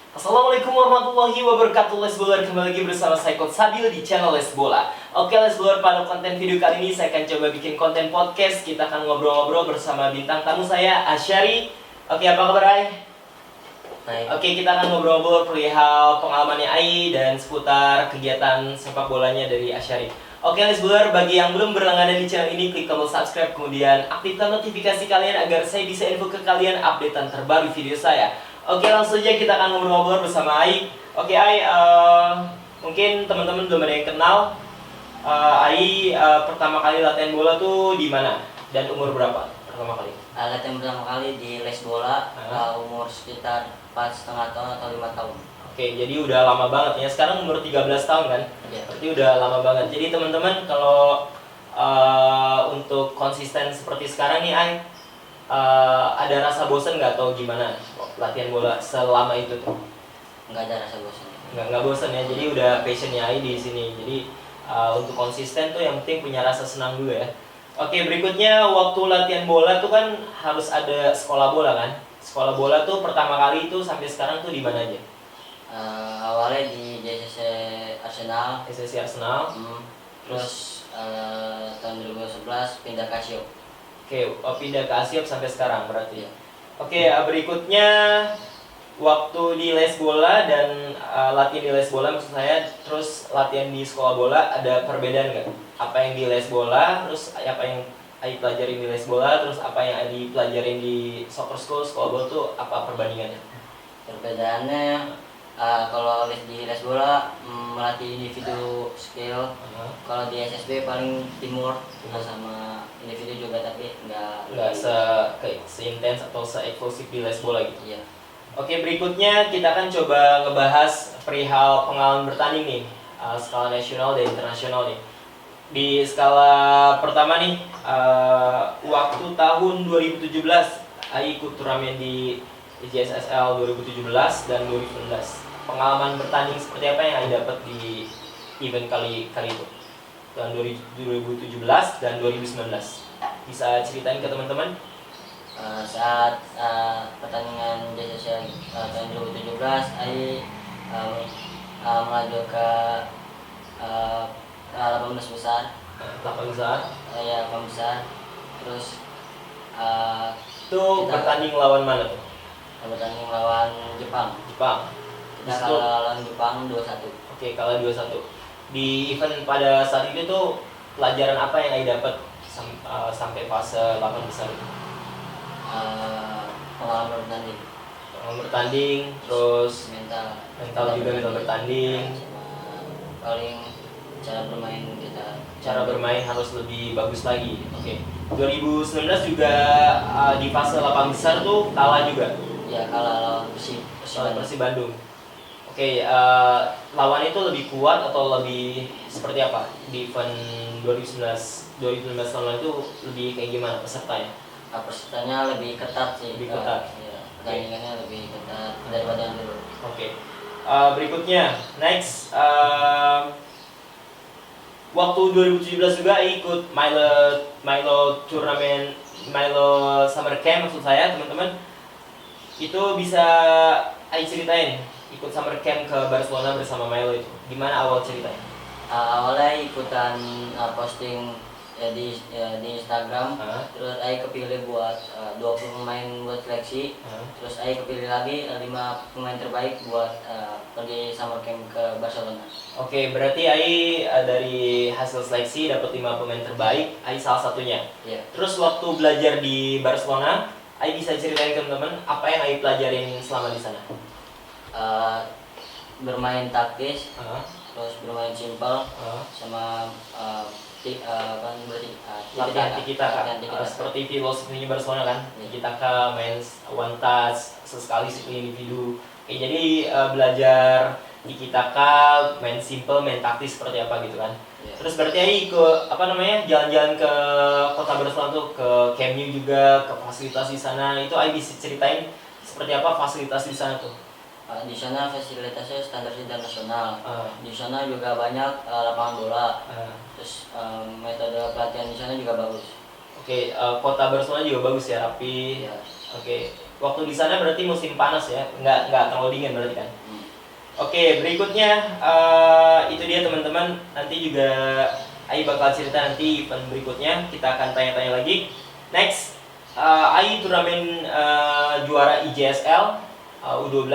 Assalamualaikum warahmatullahi wabarakatuh. Les Bola kembali lagi bersama saya Coach Sabil di channel Les Bola. Oke Les Bola, pada konten video kali ini saya akan coba bikin konten podcast. Kita akan ngobrol-ngobrol bersama bintang tamu saya, Asyari. Oke, apa kabar Ai? Baik. Oke, kita akan ngobrol-ngobrol perihal pengalamannya Ai dan seputar kegiatan sepak bolanya dari Asyari. Oke Les Bola, bagi yang belum berlangganan di channel ini, klik tombol subscribe, kemudian aktifkan notifikasi kalian agar saya bisa info ke kalian updatean terbaru video saya. Oke, langsung aja kita akan ngobrol-ngobrol bersama Ai. Oke Ai, mungkin teman-teman belum ada yang kenal. Ai pertama kali latihan bola tuh di mana dan umur berapa pertama kali? Latihan pertama kali di Les Bola umur sekitar 4,5 tahun atau 5 tahun. Oke, jadi udah lama banget ya. Sekarang umur 13 tahun kan? Iya. Berarti udah lama banget. Jadi teman-teman kalau untuk konsisten seperti sekarang nih Ai, ada rasa bosan nggak atau gimana latihan bola selama itu tuh? Nggak ada rasa bosan. Nggak bosan ya. Jadi udah passionnya Ai di sini. Jadi untuk konsisten tuh yang penting punya rasa senang dulu ya. Oke, berikutnya waktu latihan bola tuh kan harus ada sekolah bola kan? Sekolah bola tuh pertama kali itu sampai sekarang tuh di mana aja? Awalnya di JCC Arsenal, SSC Arsenal. terus tahun 2011 pindah ke Asiop. Oke, pindah ke Asiop sampai sekarang berarti. Iya. Oke, berikutnya waktu di les bola dan latihan di les bola maksud saya, terus latihan di sekolah bola ada perbedaan nggak? Apa yang di les bola, terus apa yang Ai pelajarin di les bola, terus apa yang Ai pelajarin di soccer school, sekolah bola tuh apa perbandingannya? Perbedaannya kalau di Les Bola melatih individu skill. Kalau di SSB paling teamwork sama individu juga, tapi Nggak seintens atau se-eksklusif di les bola gitu. Iya. Oke, berikutnya kita akan coba ngebahas perihal pengalaman bertanding nih, skala nasional dan internasional nih. Di skala pertama nih, waktu tahun 2017 Ai ikut turnamen di IJSSL 2017 dan 2019. Pengalaman bertanding seperti apa yang Ai dapat di event kali itu? Tahun 2017 dan 2019. Bisa ceritain ke teman-teman? Saat pertandingan JCC tahun 2017, Ai melaju ke 18 besar. 8 besar. Ya, 8 besar. Terus Itu kita bertanding lawan mana tuh? bertanding lawan Jepang. Jepang. Kita Disitu- kalah lawan Jepang 2-1. Oke, kalah 2-1. Di event pada saat itu tuh pelajaran apa yang Ai dapat sampai fase 8 besar itu? Pengalaman bertanding, Pengalaman bertanding, terus mental juga mental bertanding. sama paling cara bermain kita. Cara bermain harus lebih bagus lagi. Oke. 2019 juga di fase 8 besar tuh kalah juga Ya, kalah lawan Persib lawan Persib Bandung. Oke, lawan itu lebih kuat atau lebih seperti apa? Di event 2019 tahun lalu itu lebih kayak gimana pesertanya? Pesertanya lebih ketat sih. Lebih ketat. Ya, pertandingannya lebih ketat daripada yang dulu. Oke. Berikutnya, next, waktu 2017 juga ikut Milo turnamen, Milo Summer Camp maksud saya teman-teman. Itu bisa Ai ceritain ikut Summer Camp ke Barcelona bersama Milo itu. Gimana awal ceritanya? Awalnya ikutan posting di Instagram. Terus Ai kepilih buat 20 pemain buat seleksi. Terus Ai kepilih lagi 5 pemain terbaik buat pergi summer camp ke Barcelona. Oke, berarti Ai dari hasil seleksi dapat 5 pemain terbaik, Ai salah satunya. Iya. Terus waktu belajar di Barcelona, Ai bisa ceritain ke teman-teman apa yang Ai pelajarin selama di sana? Bermain taktis, Ah, terus bermain simpel, ah. sama Latihan tiki-taka, seperti filosofinya Barcelona kan, tiki-taka, main one touch, sesekali satu individu. Oke, jadi belajar tiki-taka, main simple, main taktis seperti apa gitu kan. Iya. Terus berarti Ai ke jalan-jalan ke kota Barcelona tuh, ke Camp Nou juga, ke fasilitas di sana. Itu Ai bisa ceritain seperti apa fasilitas di sana tuh? Di sana fasilitasnya standar internasional. Ah, Di sana juga banyak lapangan bola. ah. Terus metode pelatihan di sana juga bagus. Oke, kota Barcelona juga bagus ya, rapi. Ya. Oke, waktu di sana berarti musim panas ya, nggak terlalu dingin berarti kan. Oke, berikutnya itu dia teman-teman. Nanti juga Ai bakal cerita nanti event berikutnya. Kita akan tanya-tanya lagi. Next, Ai turnamen juara IJSL U12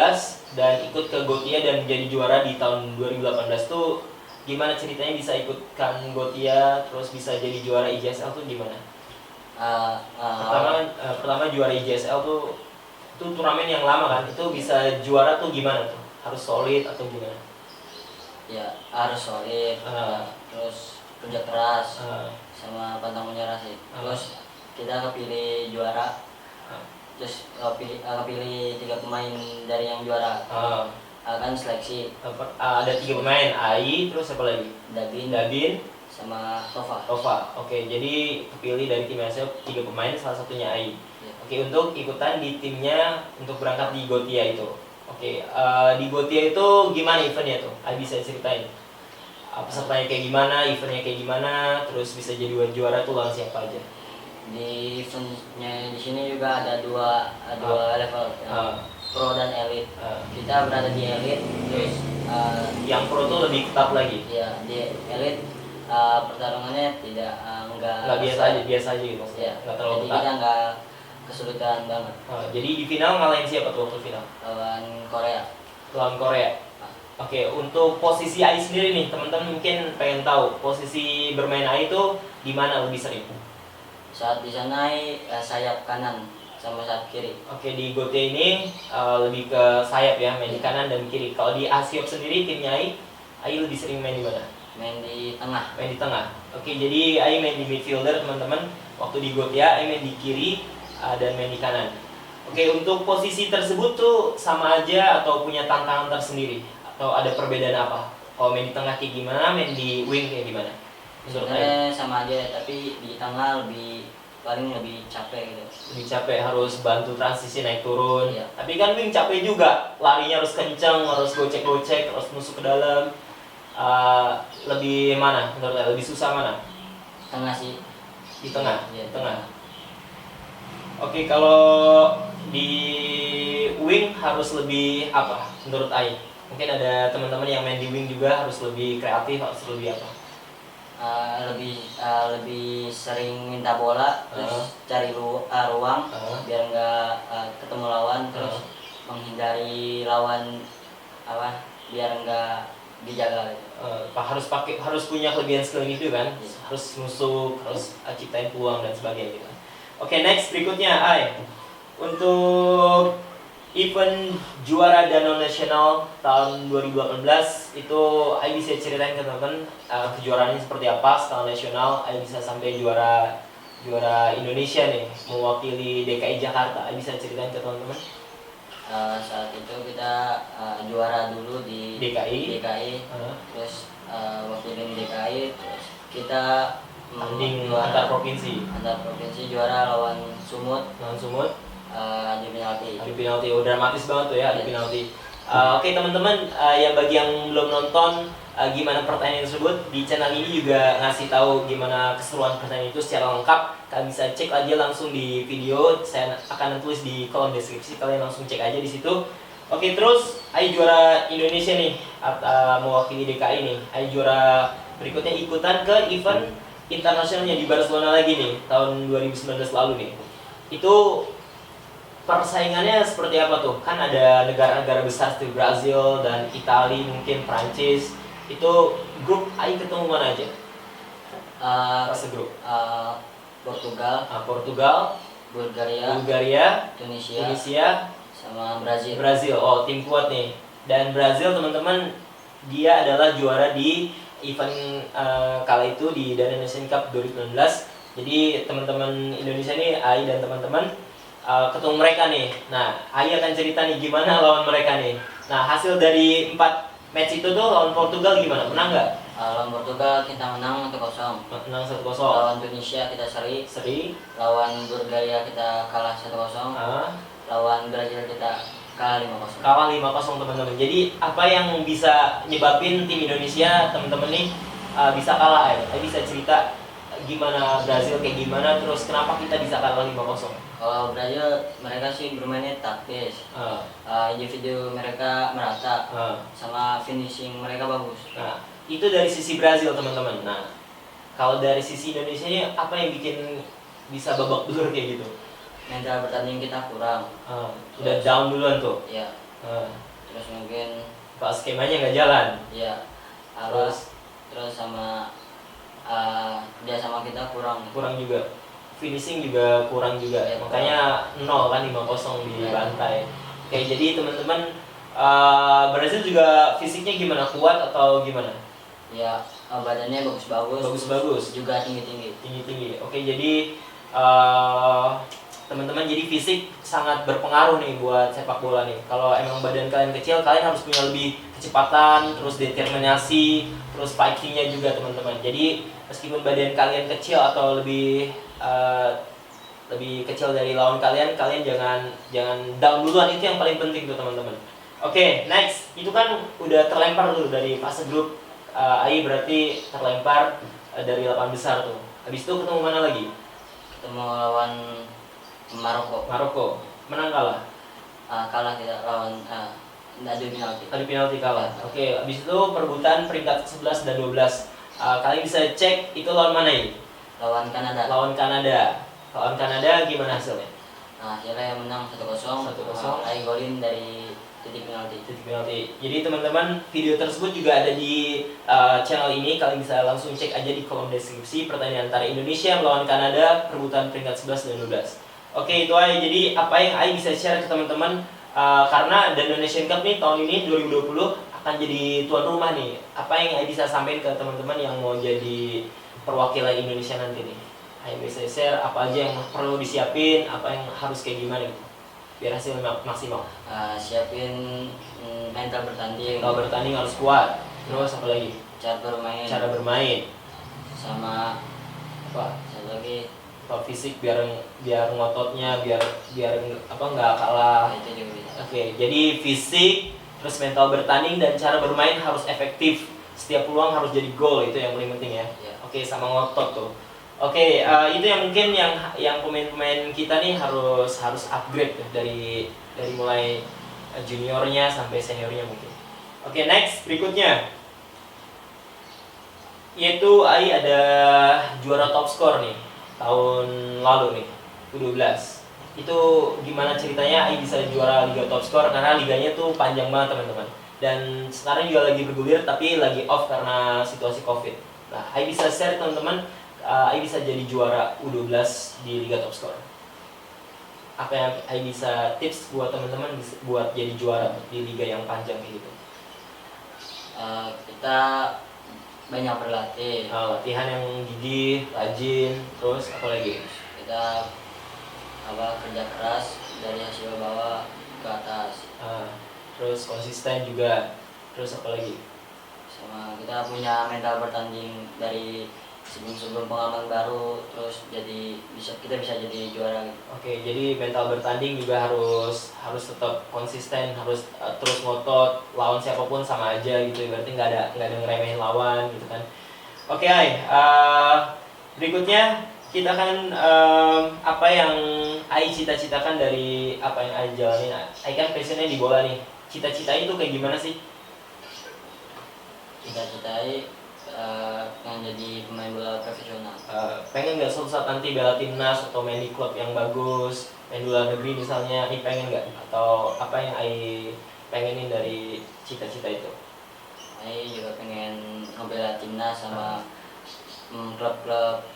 dan ikut ke Gotia dan menjadi juara di tahun 2018 tuh gimana ceritanya bisa ikutkan Gotia terus bisa jadi juara IJSL tuh gimana? Pertama juara IJSL tuh itu turnamen yang lama kan, itu bisa juara tuh gimana tuh? Harus solid atau gimana? Ya harus solid, terus kerja keras, sama pantang menyerah sih. Terus kita kepilih juara, terus kepilih 3 pemain dari yang juara. Kan seleksi. Ada 3 pemain, Ai, terus apa lagi? Dabin, sama Tova. Oke, jadi kepilih dari tim Asia 3 pemain, salah satunya Ai. Ya. Oke, untuk ikutan di timnya untuk berangkat di Gotia itu. Oke, di Gotia itu gimana eventnya tuh? Ai bisa ceritain. Pesertanya kayak gimana, eventnya kayak gimana, terus bisa jadi juara tuh lawan siapa aja? Di eventnya di sini juga ada dua level, pro dan elit. Kita berada di elit, terus yang pro tuh lebih ketat lagi. Ya, di elit pertarungannya nggak biasa aja gitu maksudnya. Nggak terlalu jadi ketat. kita nggak kesulitan banget. Jadi di final ngalahin siapa tuh waktu final? Lawan Korea. Oke, untuk posisi Ai sendiri nih, teman-teman mungkin pengen tahu posisi bermain Ai itu di mana lebih sering? Saat di sana sayap kanan sama sayap kiri. Oke, di Gotia ini lebih ke sayap ya, main di kanan dan kiri. Kalau di Asiop sendiri timnya Ai lebih sering main di mana? Main di tengah. Main di tengah. Oke, jadi Ai main di midfielder teman-teman. Waktu di Gotia Ai main di kiri dan main di kanan. Oke, untuk posisi tersebut tuh sama aja atau punya tantangan tersendiri? Atau ada perbedaan apa? Kalau main di tengah kayak gimana, main di wing kayak gimana? Sebenarnya sama aja, tapi di tengah paling lebih capek gitu. Lebih capek, harus bantu transisi naik turun. Iya. Tapi kan wing capek juga, larinya harus kencang, harus gocek-gocek, harus masuk ke dalam. Lebih mana menurut Ai? Lebih susah mana? Tengah sih. Di tengah. Iya, Tengah. Oke, kalau di wing harus lebih apa menurut Ai? Mungkin ada teman-teman yang main di wing juga harus lebih kreatif, harus lebih apa? Lebih sering minta bola, terus cari ruang biar nggak ketemu lawan, terus menghindari lawan biar nggak dijaga gitu. Harus punya kelebihan skill itu kan? Harus nusuk, harus ciptain peluang dan sebagainya gitu. Oke, next berikutnya Ai. Untuk event juara Danau Nasional tahun 2018 itu Ai bisa ceritain ke teman-teman kejuaraannya seperti apa skala nasional. Ai bisa sampai juara Indonesia nih, mewakili DKI Jakarta. Ai bisa ceritain ke teman-teman. Saat itu kita juara dulu di DKI. Terus wakilin DKI, terus kita tanding antar provinsi juara lawan Sumut. Adu penalti, dramatis banget tuh ya, adu penalti. Oke teman-teman, bagi yang belum nonton gimana pertandingan tersebut, di channel ini juga ngasih tahu gimana keseruan pertandingan itu secara lengkap. Kalian bisa cek aja langsung di video, saya akan tulis di kolom deskripsi, kalian langsung cek aja di situ. Oke, terus Ai juara Indonesia nih, mewakili DKI nih. Ai juara berikutnya ikutan ke event internasionalnya di Barcelona lagi nih, tahun 2019 lalu nih. Itu persaingannya seperti apa tuh? Kan ada negara-negara besar seperti Brazil dan Italia, mungkin Prancis. Itu grup Ai ketemu mana aja? Grup. Portugal, Bulgaria, Tunisia, sama Brazil. Oh, tim kuat nih. Dan Brazil teman-teman, dia adalah juara di event kala itu di Danau Nasional Cup 2019. Jadi teman-teman Indonesia nih, Ai dan teman-teman ketemu mereka nih. Nah, Ai akan cerita nih gimana lawan mereka nih. Nah, hasil dari 4 match itu tuh lawan Portugal gimana? Menang nggak? Lawan Portugal kita menang 1-0. Menang 1-0. Lawan Tunisia kita seri. Lawan Bulgaria kita kalah 1-0. Lawan Brazil kita kalah 5-0. Kalah 5-0 teman-teman. Jadi apa yang bisa nyebabin tim Indonesia teman-teman nih bisa kalah? Ai bisa cerita gimana Brazil kayak gimana, terus kenapa kita bisa kalah 5-0? Kalau Brazil mereka sih bermainnya taktis, individu mereka merata, sama finishing mereka bagus. Nah, itu dari sisi Brazil teman-teman. Nah, kalau dari sisi Indonesia ini apa yang bikin bisa babak belur kayak gitu? Mental bertanding kita kurang. Udah down duluan tuh. Ya. Terus mungkin kalau skemanya nggak jalan. Ya. Terus sama dia sama kita kurang juga. Finishing juga kurang juga. Ya, makanya 0 kan 5-0 di bantai. Oke, jadi teman-teman Brazil juga fisiknya gimana? Kuat atau gimana? Ya, badannya bagus-bagus. Juga tinggi-tinggi. Oke, jadi teman-teman, jadi fisik sangat berpengaruh nih buat sepak bola nih. Kalau emang badan kalian kecil, kalian harus punya lebih kecepatan, terus determinasi, terus fightingnya juga teman-teman. Jadi meskipun badan kalian kecil atau lebih kecil dari lawan kalian jangan down duluan, itu yang paling penting tuh teman-teman. Oke, next. Itu kan udah terlempar dulu dari fase grup. AI berarti terlempar dari 8 besar tuh. Habis itu ketemu mana lagi? Ketemu lawan Maroko. Menang kalah? Kalah tidak, lawan adu penalti. Adu penalti kalah. Oke, habis itu perebutan peringkat 11 dan 12. Kalian bisa cek itu lawan mana ini? Lawan Kanada. Lawan Kanada gimana hasilnya? Hasilnya menang 1-0. AI golin dari titik penalti. Jadi teman-teman, video tersebut juga ada di channel ini. Kalian bisa langsung cek aja di kolom deskripsi. Pertandingan antara Indonesia melawan Kanada, perebutan peringkat 11 dan 12. Oke, itu aja. Jadi apa yang AI bisa share ke teman-teman, karena The Indonesian Cup nih tahun ini 2020 akan jadi tuan rumah nih. Apa yang AI bisa sampaikan ke teman-teman yang mau jadi perwakilan Indonesia nanti nih? AI bisa share apa aja yang perlu disiapin, apa yang harus kayak gimana gitu, biar hasil maksimal. Siapin mental bertanding. Harus kuat. Terus apa lagi? Cara bermain. Sama apa? Satu lagi, fisik biar ngototnya biar nggak kalah. Itu juga bisa. Oke, jadi fisik, terus mental bertanding dan cara bermain harus efektif. Setiap peluang harus jadi gol, itu yang paling penting ya. Oke, sama ngotot tuh. Oke, itu yang mungkin yang pemain-pemain kita nih harus upgrade tuh, dari mulai juniornya sampai seniornya mungkin. Oke, next berikutnya. Yaitu AI ada juara top score nih tahun lalu nih, U12. Itu gimana ceritanya AI bisa juara Liga Top Score? Karena liganya tuh panjang banget teman-teman. Dan sekarang juga lagi bergulir tapi lagi off karena situasi Covid. Nah, AI bisa share teman-teman, AI bisa jadi juara U12 di Liga Top Score. Apa yang AI bisa tips buat teman-teman buat jadi juara di liga yang panjang kayak gitu? Kita banyak berlatih. Latihan yang gigih, rajin, terus apa lagi? Kita kerja keras dari hasil bawah ke atas. Terus konsisten juga. Terus apa lagi? Sama kita punya mental bertanding dari sebelum pengalaman baru, terus kita bisa jadi juara. Oke, jadi mental bertanding juga harus tetap konsisten, harus terus ngotot, lawan siapapun sama aja gitu. Berarti nggak ada ngeremehin lawan gitu kan. Oke, Ai, berikutnya kita kan apa yang Ai cita-citakan dari apa yang Ai jalani. Ai kan passionnya di bola nih. Cita-cita itu kayak gimana sih? Cita-citai pengen jadi pemain bola profesional. Pengen nggak suatu saat nanti bela timnas atau main di klub yang bagus, main di luar negeri misalnya? Ai pengen nggak? Atau apa yang Ai pengenin dari cita-cita itu? Ai juga pengen ngebela timnas sama klub-klub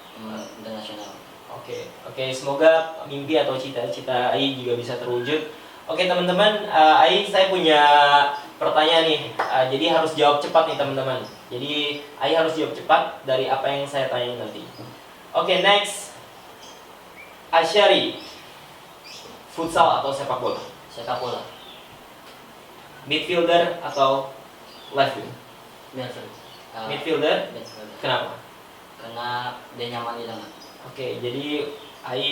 internasional. Oke, semoga mimpi atau cita-cita Ai juga bisa terwujud. Oke teman-teman, Ai, saya punya pertanyaan nih. Jadi harus jawab cepat nih teman-teman. Jadi Ai harus jawab cepat dari apa yang saya tanyain nanti. Oke, next. Asyari, futsal atau sepak bola? Sepak bola. Midfielder atau left wing? Midfielder. Kenapa? Karena dia nyaman di tengah. Oke, jadi Ai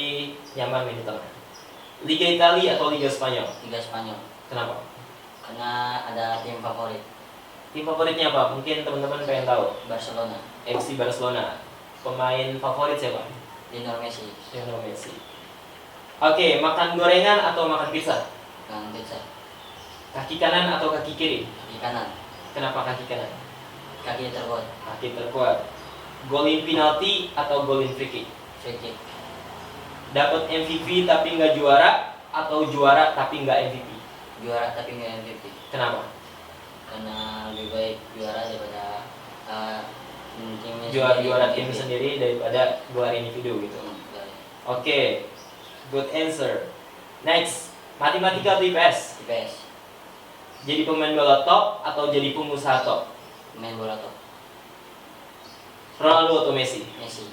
nyaman main di tengah. Liga Italia atau Liga Spanyol? Liga Spanyol. Kenapa? Karena ada tim favorit. Tim favoritnya apa? Mungkin teman-teman pengen tahu. Barcelona. FC Barcelona. Pemain favorit siapa? Lionel Messi. Lionel Messi. Oke, makan gorengan atau makan pizza? Makan pizza. Kaki kanan atau kaki kiri? Kaki kanan. Kenapa kaki kanan? Kaki terkuat. Kaki terkuat. Golin penalti atau golin free kick? Free kick. Dapat MVP tapi nggak juara atau juara tapi nggak MVP? Juara tapi nggak MVP. Kenapa? Karena lebih baik juara daripada timnya Juara sendiri tim MVP. sendiri daripada juara individu gitu. Baik. Oke, good answer. Next, matematika atau IPS? IPS. Jadi pemain bola top atau jadi pengusaha top? Main bola top. Ronaldo atau Messi? Messi.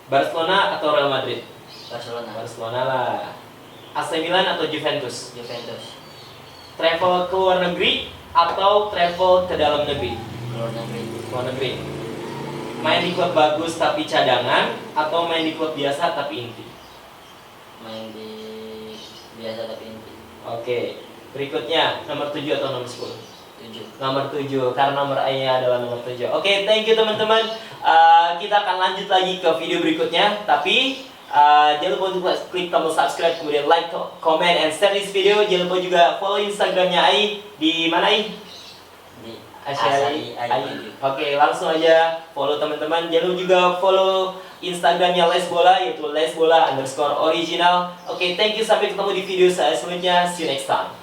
Barcelona atau Real Madrid? Barcelona. Barcelona lah. AC Milan atau Juventus? Juventus. Travel ke luar negeri atau travel ke dalam negeri? Luar negeri. Luar negeri. Main di klub bagus tapi cadangan atau main di klub biasa tapi inti? Main di biasa tapi inti. Oke. Berikutnya nomor 7 atau nomor 10? 7. Nomor 7 karena nomor A-nya adalah nomor 7. Oke, thank you teman-teman. Kita akan lanjut lagi ke video berikutnya, tapi jangan lupa untuk klik tombol subscribe, kemudian like, comment, and share this video. Jangan lupa juga follow Instagramnya Ai di mana Ai? Di Asyari Ai. Ai. Oke, langsung aja follow teman-teman. Jangan lupa juga follow Instagramnya Les Bola, yaitu lesbola_original. Oke, thank you, sampai ketemu di video saya selanjutnya. See you next time.